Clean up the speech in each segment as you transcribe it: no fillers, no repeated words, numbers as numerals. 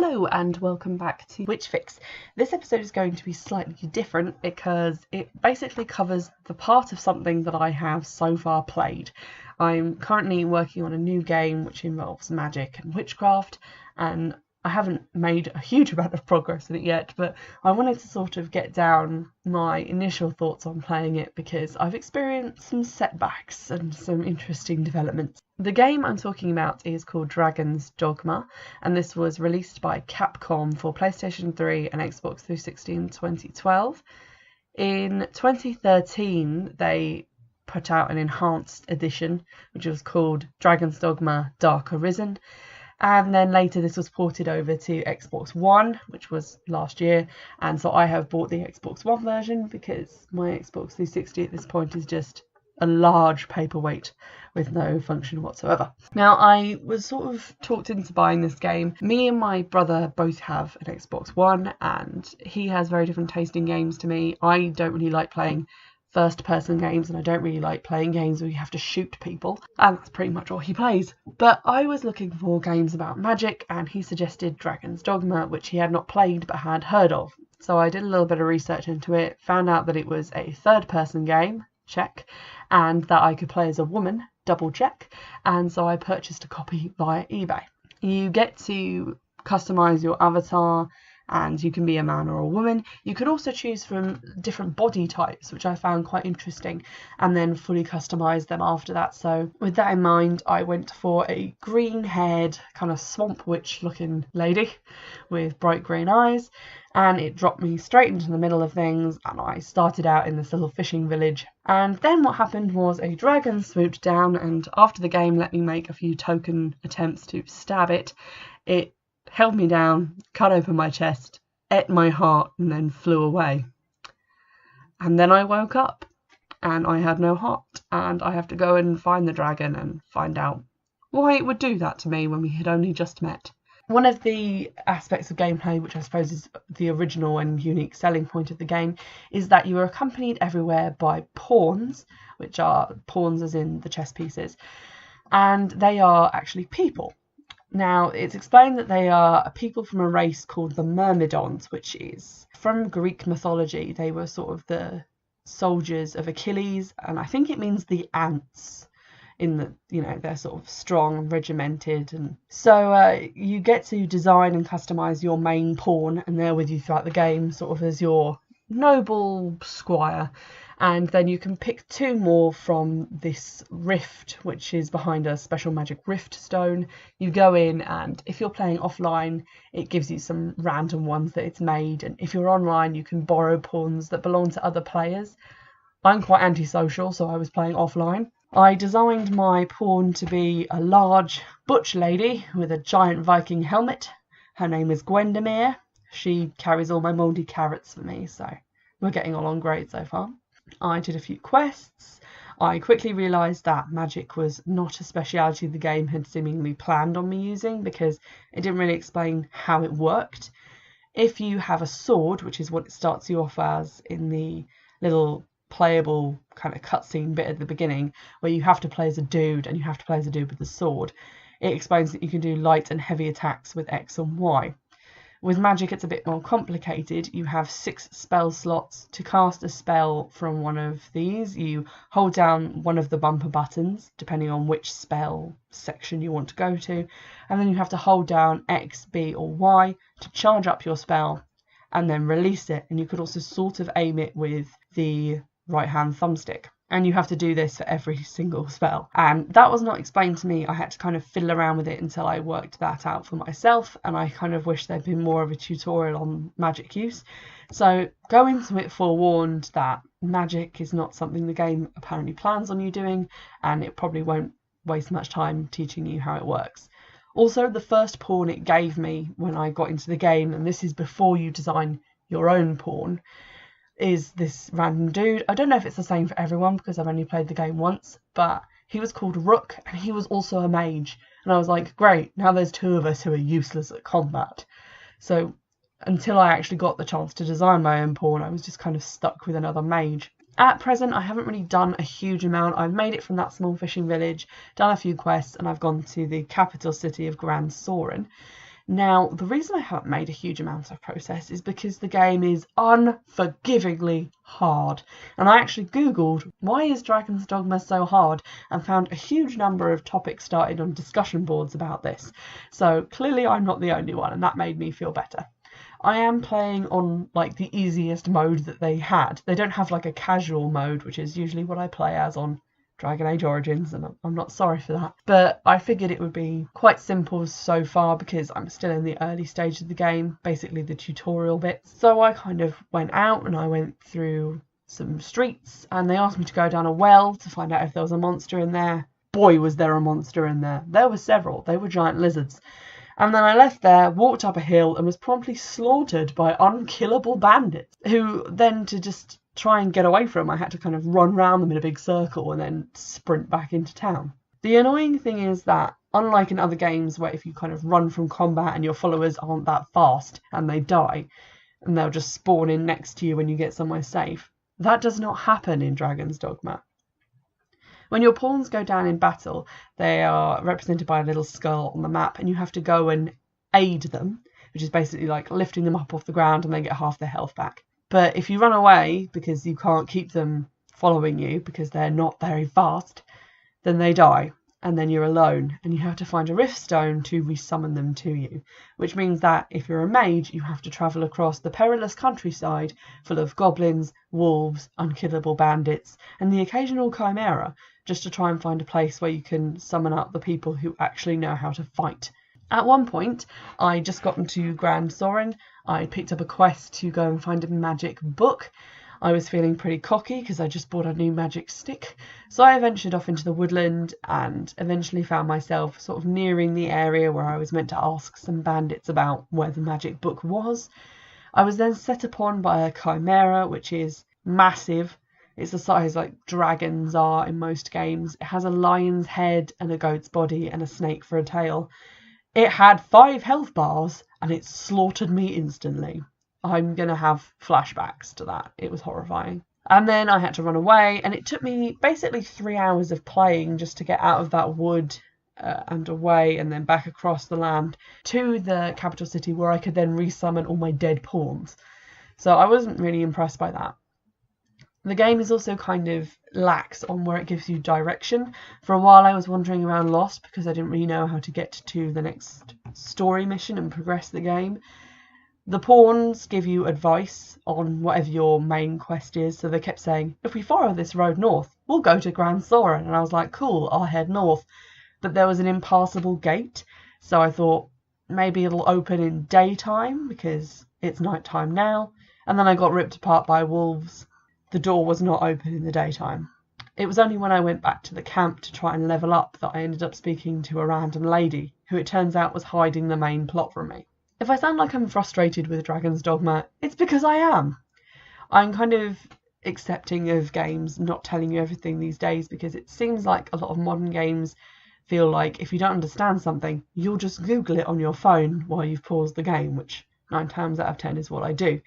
Hello and welcome back to Witchfix. This episode is going to be slightly different because it basically covers the part of something that I have so far played. I'm currently working on a new game which involves magic and witchcraft, and I haven't made a huge amount of progress in it yet, but I wanted to sort of get down my initial thoughts on playing it because I've experienced some setbacks and some interesting developments. The game I'm talking about is called Dogma, and this was released by Capcom for PlayStation 3 and Xbox 360 in 2012. In 2013, they put out an enhanced edition, which was called Dragon's Dogma Dark Arisen. And then later this was ported over to Xbox One, which was last year. And so I have bought the Xbox One version because my Xbox 360 at this point is just a large paperweight with no function whatsoever. Now, I was sort of talked into buying this game. Me and my brother both have an Xbox One, and he has very different taste in games to me. I don't really like playing first-person games, and I don't really like playing games where you have to shoot people, and that's pretty much all he plays. But I was looking for games about magic, and he suggested Dragon's Dogma, which he had not played but had heard of. So I did a little bit of research into it, found out that it was a third-person game, check, and that I could play as a woman, double check, and so I purchased a copy via eBay. You get to customise your avatar, and you can be a man or a woman. You can also choose from different body types, which I found quite interesting, and then fully customise them after that. So with that in mind, I went for a green-haired, kind of swamp witch looking lady with bright green eyes, and it dropped me straight into the middle of things, and I started out in this little fishing village. And then what happened was a dragon swooped down, and after the game let me make a few token attempts to stab it, it held me down, cut open my chest, ate my heart, and then flew away. And then I woke up, and I had no heart, and I have to go and find the dragon and find out why it would do that to me when we had only just met. One of the aspects of gameplay, which I suppose is the original and unique selling point of the game, is that you are accompanied everywhere by pawns, which are pawns as in the chess pieces, and they are actually people. Now, it's explained that they are a people from a race called the Myrmidons, which is from Greek mythology. They were sort of the soldiers of Achilles, and I think it means the ants in the, they're sort of strong, regimented. And so you get to design and customise your main pawn, and they're with you throughout the game, sort of as your noble squire. And then you can pick two more from this rift, which is behind a special magic rift stone. You go in, and if you're playing offline, it gives you some random ones that it's made. And if you're online, you can borrow pawns that belong to other players. I'm quite antisocial, so I was playing offline. I designed my pawn to be a large butch lady with a giant Viking helmet. Her name is Gwendamere. She carries all my mouldy carrots for me, so we're getting along great so far. I did a few quests. I quickly realised that magic was not a speciality the game had seemingly planned on me using, because it didn't really explain how it worked. If you have a sword, which is what it starts you off as in the little playable kind of cutscene bit at the beginning, where you have to play as a dude and you have to play as a dude with a sword, it explains that you can do light and heavy attacks with X and Y. With magic, it's a bit more complicated. You have 6 spell slots. To cast a spell from one of these, you hold down one of the bumper buttons, depending on which spell section you want to go to, and then you have to hold down X, B, or Y to charge up your spell, and then release it. And you could also sort of aim it with the right-hand thumbstick. And you have to do this for every single spell. And that was not explained to me. I had to kind of fiddle around with it until I worked that out for myself. And I kind of wish there'd been more of a tutorial on magic use. So go into it forewarned that magic is not something the game apparently plans on you doing. And it probably won't waste much time teaching you how it works. Also, the first pawn it gave me when I got into the game, and this is before you design your own pawn, is this random dude. I don't know if it's the same for everyone because I've only played the game once, but he was called Rook, and he was also a mage. And I was like, great, now there's 2 of us who are useless at combat. So until I actually got the chance to design my own pawn, I was just kind of stuck with another mage. At present, I haven't really done a huge amount. I've made it from that small fishing village, done a few quests, and I've gone to the capital city of Grand Soren. Now, the reason I haven't made a huge amount of progress is because the game is unforgivingly hard. And I actually googled, why is Dragon's Dogma so hard? And found a huge number of topics started on discussion boards about this. So clearly I'm not the only one, and that made me feel better. I am playing on like the easiest mode that they had. They don't have like a casual mode, which is usually what I play as on Dragon Age Origins, and I'm not sorry for that. But I figured it would be quite simple so far because I'm still in the early stage of the game, basically the tutorial bits. So I kind of went out and I went through some streets, and they asked me to go down a well to find out if there was a monster in there. Boy, was there a monster in there. There were several. They were giant lizards. And then I left there, walked up a hill, and was promptly slaughtered by unkillable bandits, who then, to just try and get away from them, I had to kind of run round them in a big circle and then sprint back into town. The annoying thing is that, unlike in other games where if you kind of run from combat and your followers aren't that fast and they die, and they'll just spawn in next to you when you get somewhere safe, that does not happen in Dragon's Dogma. When your pawns go down in battle, they are represented by a little skull on the map, and you have to go and aid them, which is basically like lifting them up off the ground and they get half their health back. But if you run away because you can't keep them following you because they're not very fast, then they die, and then you're alone, and you have to find a rift stone to resummon them to you, which means that if you're a mage, you have to travel across the perilous countryside full of goblins, wolves, unkillable bandits, and the occasional chimera, just to try and find a place where you can summon up the people who actually know how to fight. At one point, I just got into Grand Soren. I picked up a quest to go and find a magic book. I was feeling pretty cocky because I just bought a new magic stick. So I ventured off into the woodland and eventually found myself sort of nearing the area where I was meant to ask some bandits about where the magic book was. I was then set upon by a chimera, which is massive. It's the size like dragons are in most games. It has a lion's head and a goat's body and a snake for a tail. It had 5 health bars and it slaughtered me instantly. I'm going to have flashbacks to that. It was horrifying. And then I had to run away, and it took me basically 3 hours of playing just to get out of that wood and away and then back across the land to the capital city where I could then resummon all my dead pawns. So I wasn't really impressed by that. The game is also kind of lax on where it gives you direction. For a while I was wandering around lost because I didn't really know how to get to the next story mission and progress the game. The pawns give you advice on whatever your main quest is, so they kept saying, if we follow this road north, we'll go to Grand Soren. And I was like, cool, I'll head north. But there was an impassable gate, so I thought maybe it'll open in daytime because it's nighttime now. And then I got ripped apart by wolves. The door was not open in the daytime. It was only when I went back to the camp to try and level up that I ended up speaking to a random lady, who it turns out was hiding the main plot from me. If I sound like I'm frustrated with Dragon's Dogma, it's because I am. I'm kind of accepting of games not telling you everything these days because it seems like a lot of modern games feel like if you don't understand something, you'll just Google it on your phone while you've paused the game, which 9 times out of 10 is what I do.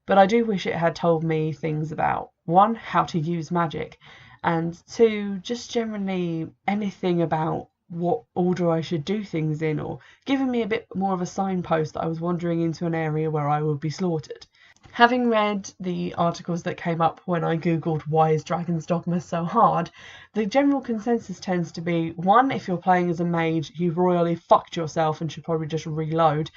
But I do wish it had told me things about, 1, how to use magic, and 2, just generally anything about what order I should do things in, or given me a bit more of a signpost that I was wandering into an area where I would be slaughtered. Having read the articles that came up when I googled why is Dragon's Dogma so hard, the general consensus tends to be, 1, if you're playing as a mage, you've royally fucked yourself and should probably just reload,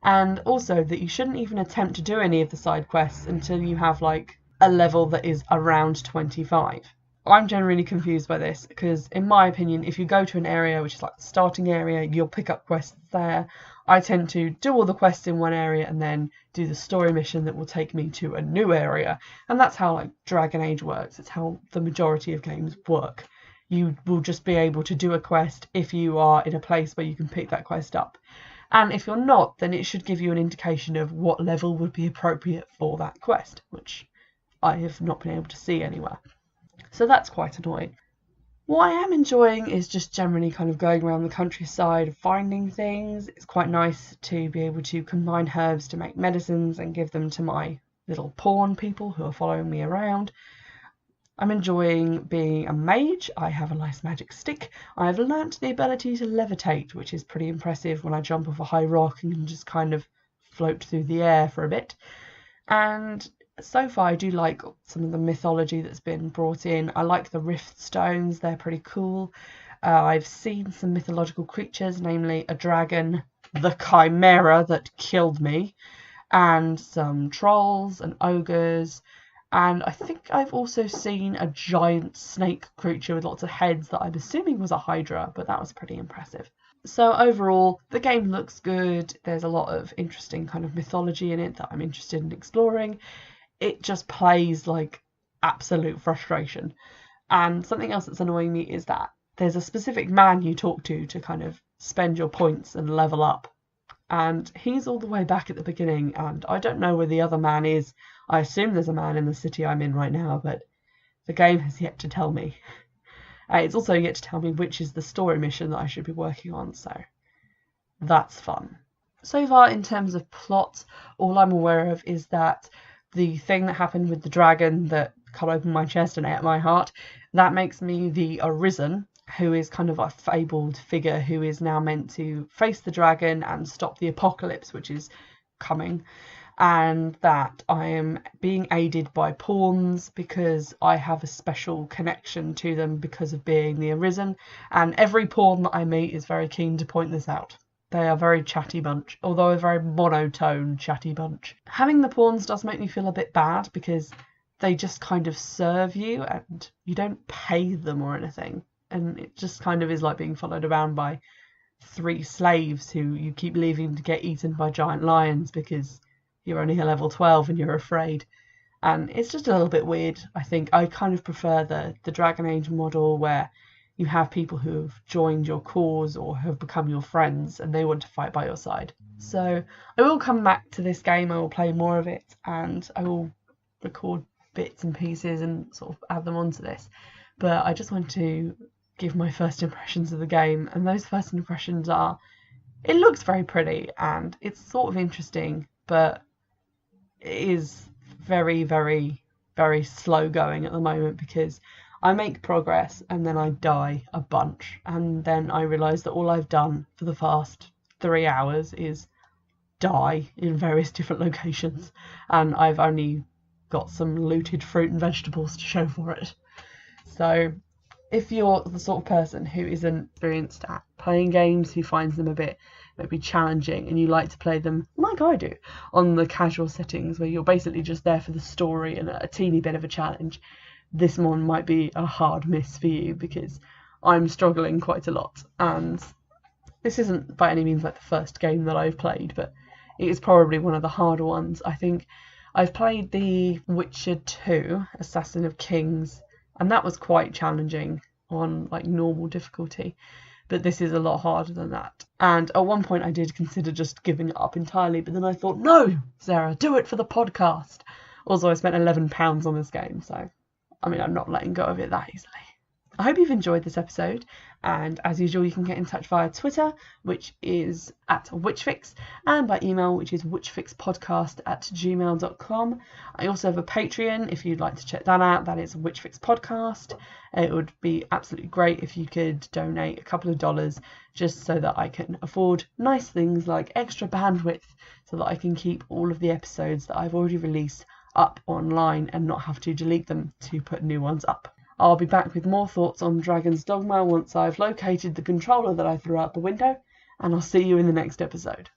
and also that you shouldn't even attempt to do any of the side quests until you have like a level that is around 25. I'm generally confused by this because, in my opinion, if you go to an area which is like the starting area, you'll pick up quests there. I tend to do all the quests in one area and then do the story mission that will take me to a new area. And that's how like Dragon Age works. It's how the majority of games work. You will just be able to do a quest if you are in a place where you can pick that quest up. And if you're not, then it should give you an indication of what level would be appropriate for that quest, which I have not been able to see anywhere. So that's quite annoying. What I am enjoying is just generally kind of going around the countryside, finding things. It's quite nice to be able to combine herbs to make medicines and give them to my little pawn people who are following me around. I'm enjoying being a mage. I have a nice magic stick. I've learnt the ability to levitate, which is pretty impressive when I jump off a high rock and can just kind of float through the air for a bit. And so far I do like some of the mythology that's been brought in. I like the rift stones, they're pretty cool. I've seen some mythological creatures, namely a dragon, the chimera that killed me, and some trolls and ogres. And I think I've also seen a giant snake creature with lots of heads that I'm assuming was a hydra, but that was pretty impressive. So overall, the game looks good. There's a lot of interesting kind of mythology in it that I'm interested in exploring. It just plays like absolute frustration. And something else that's annoying me is that there's a specific man you talk to kind of spend your points and level up. And he's all the way back at the beginning, and I don't know where the other man is. I assume there's a man in the city I'm in right now, but the game has yet to tell me. It's also yet to tell me which is the story mission that I should be working on, so that's fun. So far, in terms of plot, all I'm aware of is that the thing that happened with the dragon that cut open my chest and ate my heart, that makes me the Arisen, who is kind of a fabled figure who is now meant to face the dragon and stop the apocalypse, which is coming. And that I am being aided by pawns because I have a special connection to them because of being the Arisen, and every pawn that I meet is very keen to point this out. They are a very chatty bunch, although a very monotone chatty bunch. Having the pawns does make me feel a bit bad because they just kind of serve you and you don't pay them or anything, and it just kind of is like being followed around by 3 slaves who you keep leaving to get eaten by giant lions because you're only a level 12 and you're afraid. And it's just a little bit weird, I think. I kind of prefer the Dragon Age model where you have people who have joined your cause or have become your friends and they want to fight by your side. So I will come back to this game, I will play more of it, and I will record bits and pieces and sort of add them onto this. But I just want to give my first impressions of the game, and those first impressions are, it looks very pretty and it's sort of interesting, but it is very, very, very slow going at the moment because I make progress and then I die a bunch, and then I realise that all I've done for the past 3 hours is die in various different locations, and I've only got some looted fruit and vegetables to show for it. So if you're the sort of person who isn't experienced at playing games, who finds them a bit maybe challenging, and you like to play them like I do on the casual settings where you're basically just there for the story and a teeny bit of a challenge, this one might be a hard miss for you because I'm struggling quite a lot. And this isn't by any means like the first game that I've played, but it is probably one of the harder ones. I think I've played The Witcher 2, Assassin of Kings, and that was quite challenging on like normal difficulty, but this is a lot harder than that. And at one point I did consider just giving it up entirely, but then I thought, no, Sarah, do it for the podcast. Also, I spent £11 on this game, so I mean, I'm not letting go of it that easily. I hope you've enjoyed this episode, and as usual you can get in touch via Twitter, which is @Witchfix, and by email, which is witchfixpodcast@gmail.com. I also have a Patreon if you'd like to check that out. That is Witchfix Podcast. It would be absolutely great if you could donate a couple of dollars just so that I can afford nice things like extra bandwidth so that I can keep all of the episodes that I've already released up online and not have to delete them to put new ones up. I'll be back with more thoughts on Dragon's Dogma once I've located the controller that I threw out the window, and I'll see you in the next episode.